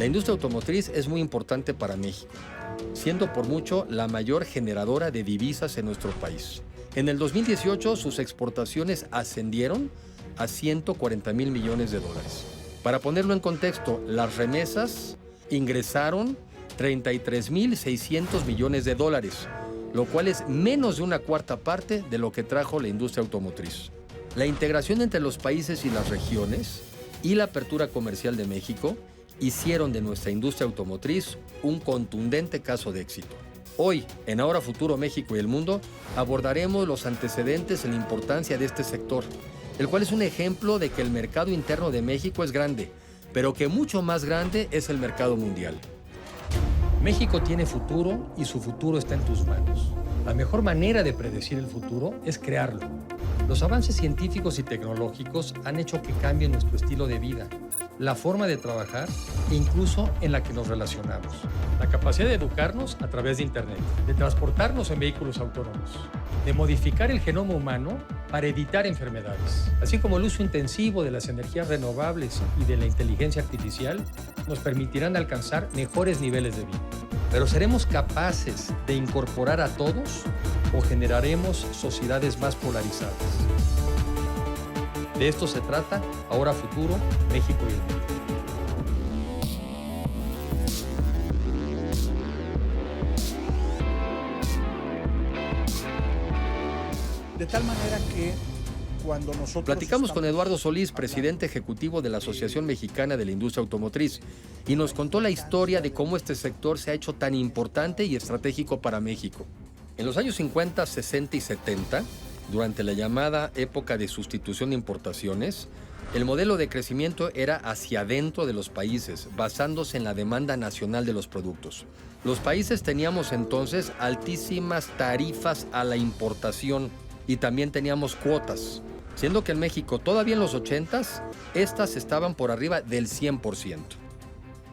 La industria automotriz es muy importante para México, siendo por mucho la mayor generadora de divisas en nuestro país. En el 2018 sus exportaciones ascendieron a 140,000 millones de dólares. Para ponerlo en contexto, las remesas ingresaron 33,600 millones de dólares, lo cual es menos de una cuarta parte de lo que trajo la industria automotriz. La integración entre los países y las regiones y la apertura comercial de México hicieron de nuestra industria automotriz un contundente caso de éxito. Hoy, en Ahora Futuro México y el Mundo, abordaremos los antecedentes y la importancia de este sector, el cual es un ejemplo de que el mercado interno de México es grande, pero que mucho más grande es el mercado mundial. México tiene futuro y su futuro está en tus manos. La mejor manera de predecir el futuro es crearlo. Los avances científicos y tecnológicos han hecho que cambie nuestro estilo de vida, la forma de trabajar e incluso en la que nos relacionamos. La capacidad de educarnos a través de Internet, de transportarnos en vehículos autónomos, de modificar el genoma humano para evitar enfermedades, así como el uso intensivo de las energías renovables y de la inteligencia artificial nos permitirán alcanzar mejores niveles de vida. Pero ¿seremos capaces de incorporar a todos o generaremos sociedades más polarizadas? De esto se trata Ahora Futuro, México y el Mundo. De tal manera que cuando nosotros... Platicamos con Eduardo Solís, presidente ejecutivo de la Asociación Mexicana de la Industria Automotriz, y nos contó la historia de cómo este sector se ha hecho tan importante y estratégico para México. En los años 50, 60 y 70, durante la llamada época de sustitución de importaciones, el modelo de crecimiento era hacia adentro de los países, basándose en la demanda nacional de los productos. Los países teníamos entonces altísimas tarifas a la importación y también teníamos cuotas, siendo que en México todavía en los 80s, estas estaban por arriba del 100%.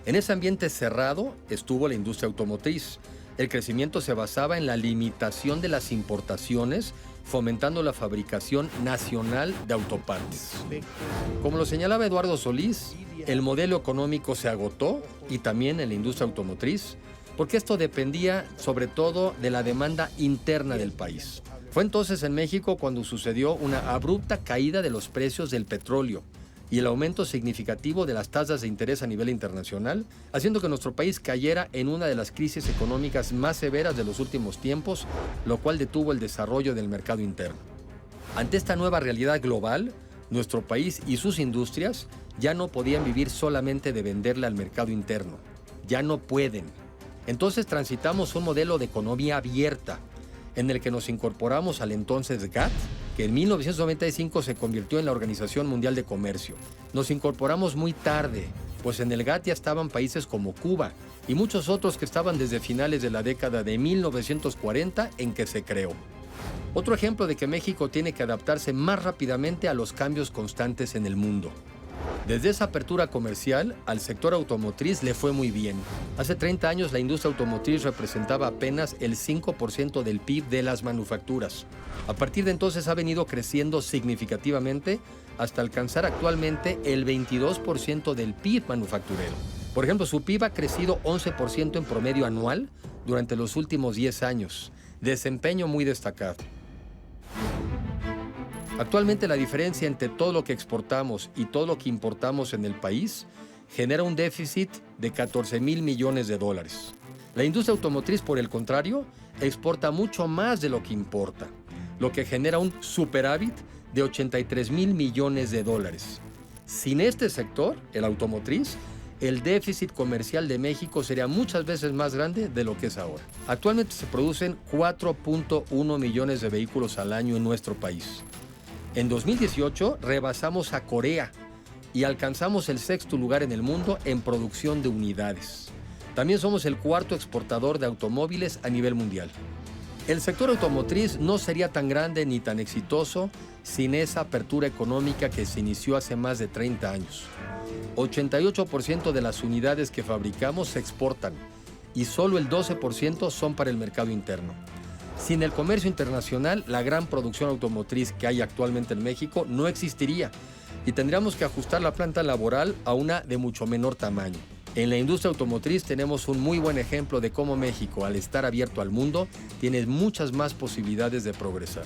En ese ambiente cerrado estuvo la industria automotriz. El crecimiento se basaba en la limitación de las importaciones, fomentando la fabricación nacional de autopartes. Como lo señalaba Eduardo Solís, el modelo económico se agotó y también en la industria automotriz, porque esto dependía sobre todo de la demanda interna del país. Fue entonces en México cuando sucedió una abrupta caída de los precios del petróleo y el aumento significativo de las tasas de interés a nivel internacional, haciendo que nuestro país cayera en una de las crisis económicas más severas de los últimos tiempos, lo cual detuvo el desarrollo del mercado interno. Ante esta nueva realidad global, nuestro país y sus industrias ya no podían vivir solamente de venderle al mercado interno. Ya no pueden. Entonces transitamos un modelo de economía abierta, en el que nos incorporamos al entonces GATT, que en 1995 se convirtió en la Organización Mundial de Comercio. Nos incorporamos muy tarde, pues en el GATT ya estaban países como Cuba y muchos otros que estaban desde finales de la década de 1940 en que se creó. Otro ejemplo de que México tiene que adaptarse más rápidamente a los cambios constantes en el mundo. Desde esa apertura comercial, al sector automotriz le fue muy bien. Hace 30 años la industria automotriz representaba apenas el 5% del PIB de las manufacturas. A partir de entonces ha venido creciendo significativamente hasta alcanzar actualmente el 22% del PIB manufacturero. Por ejemplo, su PIB ha crecido 11% en promedio anual durante los últimos 10 años. Desempeño muy destacado. Actualmente la diferencia entre todo lo que exportamos y todo lo que importamos en el país genera un déficit de 14,000 millones de dólares. La industria automotriz, por el contrario, exporta mucho más de lo que importa, lo que genera un superávit de 83,000 millones de dólares. Sin este sector, el automotriz, el déficit comercial de México sería muchas veces más grande de lo que es ahora. Actualmente se producen 4.1 millones de vehículos al año en nuestro país. En 2018 rebasamos a Corea y alcanzamos el 6º lugar en el mundo en producción de unidades. También somos el 4º exportador de automóviles a nivel mundial. El sector automotriz no sería tan grande ni tan exitoso sin esa apertura económica que se inició hace más de 30 años. 88% de las unidades que fabricamos se exportan y solo el 12% son para el mercado interno. Sin el comercio internacional, la gran producción automotriz que hay actualmente en México no existiría y tendríamos que ajustar la planta laboral a una de mucho menor tamaño. En la industria automotriz tenemos un muy buen ejemplo de cómo México, al estar abierto al mundo, tiene muchas más posibilidades de progresar.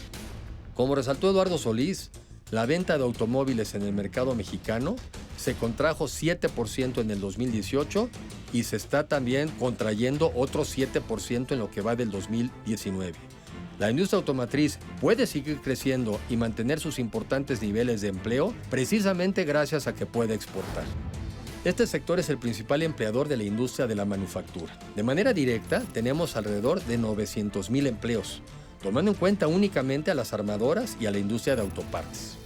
Como resaltó Eduardo Solís, la venta de automóviles en el mercado mexicano se contrajo 7% en el 2018 y se está también contrayendo otro 7% en lo que va del 2019. La industria automotriz puede seguir creciendo y mantener sus importantes niveles de empleo precisamente gracias a que puede exportar. Este sector es el principal empleador de la industria de la manufactura. De manera directa, tenemos alrededor de 900,000 empleos, tomando en cuenta únicamente a las armadoras y a la industria de autopartes.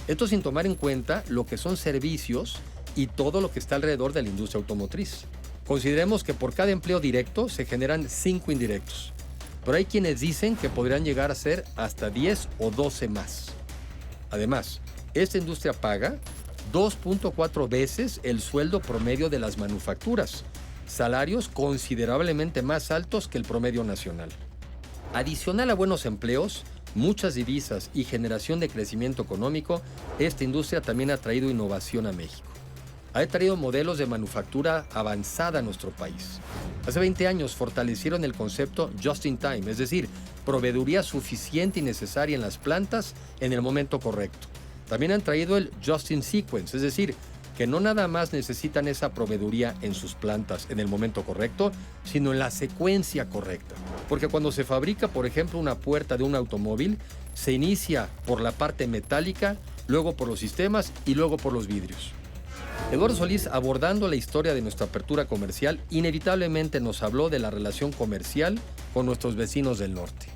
Esto sin tomar en cuenta lo que son servicios y todo lo que está alrededor de la industria automotriz. Consideremos que por cada empleo directo se generan 5 indirectos, pero hay quienes dicen que podrían llegar a ser hasta 10 o 12 más. Además, esta industria paga 2.4 veces el sueldo promedio de las manufacturas, salarios considerablemente más altos que el promedio nacional. Adicional a buenos empleos, muchas divisas y generación de crecimiento económico, esta industria también ha traído innovación a México. Ha traído modelos de manufactura avanzada a nuestro país. Hace 20 años fortalecieron el concepto just in time, es decir, proveeduría suficiente y necesaria en las plantas en el momento correcto. También han traído el just in sequence, es decir, que no nada más necesitan esa proveeduría en sus plantas en el momento correcto, sino en la secuencia correcta. Porque cuando se fabrica, por ejemplo, una puerta de un automóvil, se inicia por la parte metálica, luego por los sistemas y luego por los vidrios. Eduardo Solís, abordando la historia de nuestra apertura comercial, inevitablemente nos habló de la relación comercial con nuestros vecinos del norte.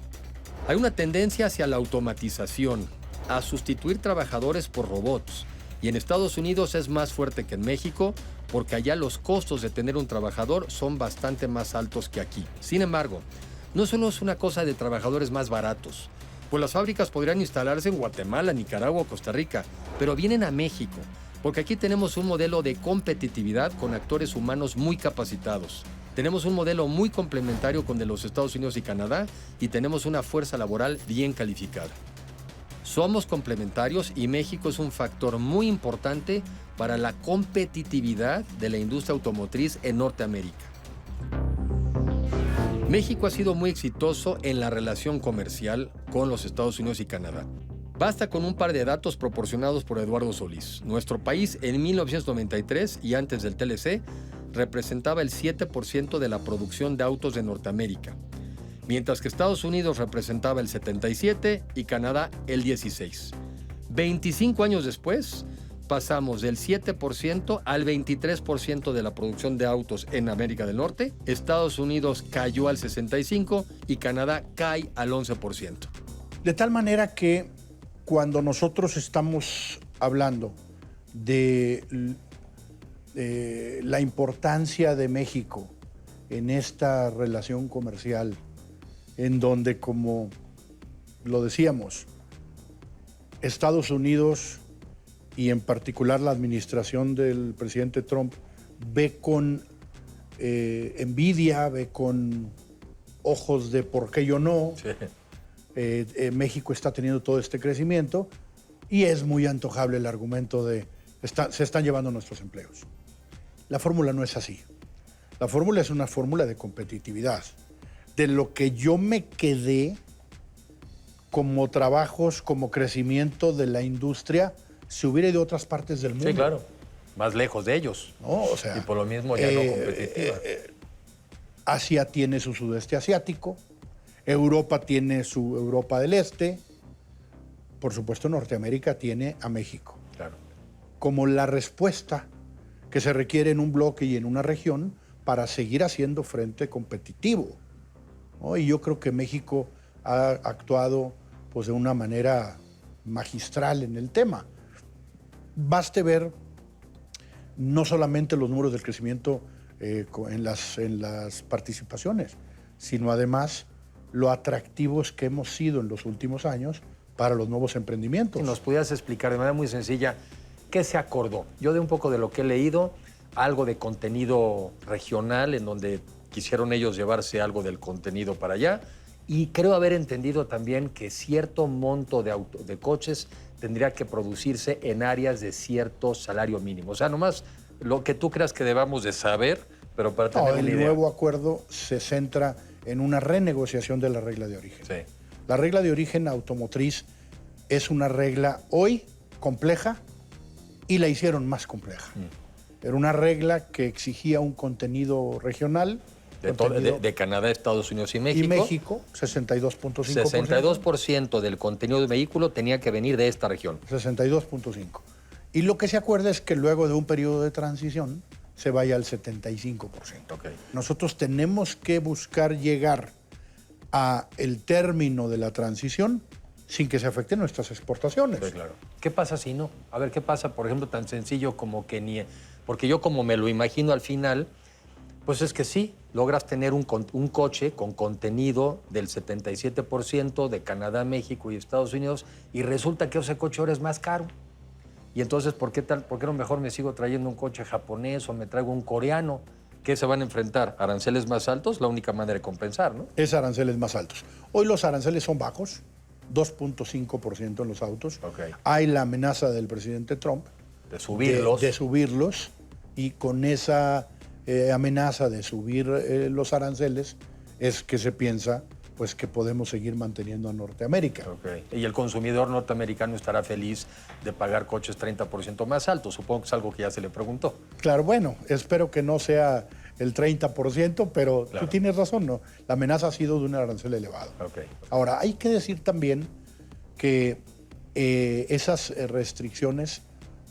Hay una tendencia hacia la automatización, a sustituir trabajadores por robots, y en Estados Unidos es más fuerte que en México porque allá los costos de tener un trabajador son bastante más altos que aquí. Sin embargo, no solo es una cosa de trabajadores más baratos, pues las fábricas podrían instalarse en Guatemala, Nicaragua o Costa Rica, pero vienen a México, porque aquí tenemos un modelo de competitividad con actores humanos muy capacitados. Tenemos un modelo muy complementario con de los Estados Unidos y Canadá y tenemos una fuerza laboral bien calificada. Somos complementarios y México es un factor muy importante para la competitividad de la industria automotriz en Norteamérica. México ha sido muy exitoso en la relación comercial con los Estados Unidos y Canadá. Basta con un par de datos proporcionados por Eduardo Solís. Nuestro país en 1993 y antes del TLC representaba el 7% de la producción de autos de Norteamérica, mientras que Estados Unidos representaba el 77% y Canadá el 16%. 25 años después, pasamos del 7% al 23% de la producción de autos en América del Norte. Estados Unidos cayó al 65% y Canadá cae al 11%. De tal manera que cuando nosotros estamos hablando de la importancia de México en esta relación comercial, en donde, como lo decíamos, Estados Unidos y en particular la administración del presidente Trump ve con envidia, ve con ojos de por qué yo no. Sí. México está teniendo todo este crecimiento y es muy antojable el argumento de se están llevando nuestros empleos. La fórmula no es así. La fórmula es una fórmula de competitividad. De lo que yo me quedé como trabajos, como crecimiento de la industria, se hubiera ido a otras partes del mundo. Sí, claro. Más lejos de ellos. No, o sea, y por lo mismo ya no competitiva. Asia tiene su sudeste asiático, Europa tiene su Europa del Este, por supuesto Norteamérica tiene a México. Claro. Como la respuesta que se requiere en un bloque y en una región para seguir haciendo frente competitivo, ¿no? Y yo creo que México ha actuado pues, de una manera magistral en el tema. Baste ver no solamente los números del crecimiento en las participaciones, sino además lo atractivos que hemos sido en los últimos años para los nuevos emprendimientos. Si nos pudieras explicar de manera muy sencilla, ¿qué se acordó? Yo de un poco de lo que he leído, algo de contenido regional en donde quisieron ellos llevarse algo del contenido para allá, y creo haber entendido también que cierto monto de coches tendría que producirse en áreas de cierto salario mínimo. O sea, nomás lo que tú creas que debamos de saber, pero para No, tener una el idea. nuevo acuerdo se centra en una renegociación de la regla de origen. Sí. La regla de origen automotriz es una regla hoy compleja y la hicieron más compleja. Era una regla que exigía un contenido regional. De Canadá, Estados Unidos y México. Y México, 62.5%. 62% del contenido del vehículo tenía que venir de esta región. 62.5%. Y lo que se acuerda es que luego de un periodo de transición se vaya al 75%. Ok. Nosotros tenemos que buscar llegar a el término de la transición sin que se afecten nuestras exportaciones. Sí, claro. ¿Qué pasa si no? A ver, ¿qué pasa, por ejemplo, tan sencillo como que ni... Porque yo como me lo imagino al final, pues es que sí, logras tener un coche con contenido del 77% de Canadá, México y Estados Unidos y resulta que ese coche ahora es más caro. Y entonces, ¿por qué no mejor me sigo trayendo un coche japonés o me traigo un coreano? ¿Qué se van a enfrentar? ¿Aranceles más altos? La única manera de compensar, ¿no? Es aranceles más altos. Hoy los aranceles son bajos, 2.5% en los autos. Ok. Hay la amenaza del presidente Trump De subirlos. de subirlos, y con esa amenaza de subir los aranceles es que se piensa pues que podemos seguir manteniendo a Norteamérica. Ok. Y el consumidor norteamericano estará feliz de pagar coches 30% más altos. Supongo que es algo que ya se le preguntó. Claro, bueno, espero que no sea el 30%, pero Claro. tú tienes razón, ¿no? La amenaza ha sido de un arancel elevado. Ok. Ahora, hay que decir también que esas restricciones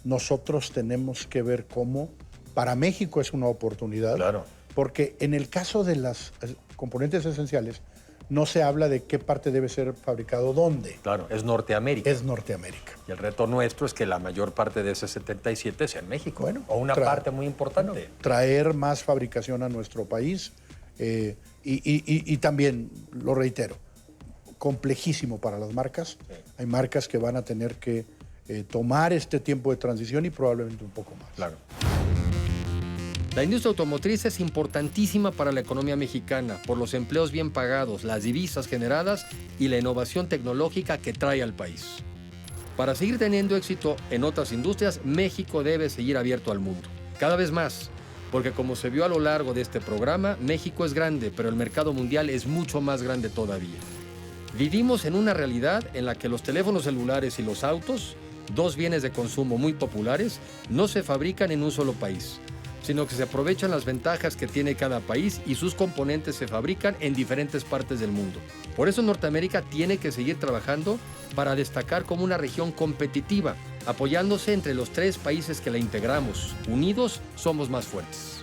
nosotros tenemos que ver cómo para México es una oportunidad. Claro. Porque en el caso de las componentes esenciales no se habla de qué parte debe ser fabricado dónde. Claro, es Norteamérica. Es Norteamérica. Y el reto nuestro es que la mayor parte de ese 77 sea en México. Bueno, o una parte muy importante. Traer más fabricación a nuestro país y también, lo reitero, complejísimo para las marcas. Sí. Hay marcas que van a tener que tomar este tiempo de transición y probablemente un poco más. Claro. La industria automotriz es importantísima para la economía mexicana por los empleos bien pagados, las divisas generadas y la innovación tecnológica que trae al país. Para seguir teniendo éxito en otras industrias, México debe seguir abierto al mundo, cada vez más, porque como se vio a lo largo de este programa, México es grande, pero el mercado mundial es mucho más grande todavía. Vivimos en una realidad en la que los teléfonos celulares y los autos, dos bienes de consumo muy populares, no se fabrican en un solo país, sino que se aprovechan las ventajas que tiene cada país y sus componentes se fabrican en diferentes partes del mundo. Por eso Norteamérica tiene que seguir trabajando para destacar como una región competitiva, apoyándose entre los tres países que la integramos. Unidos somos más fuertes.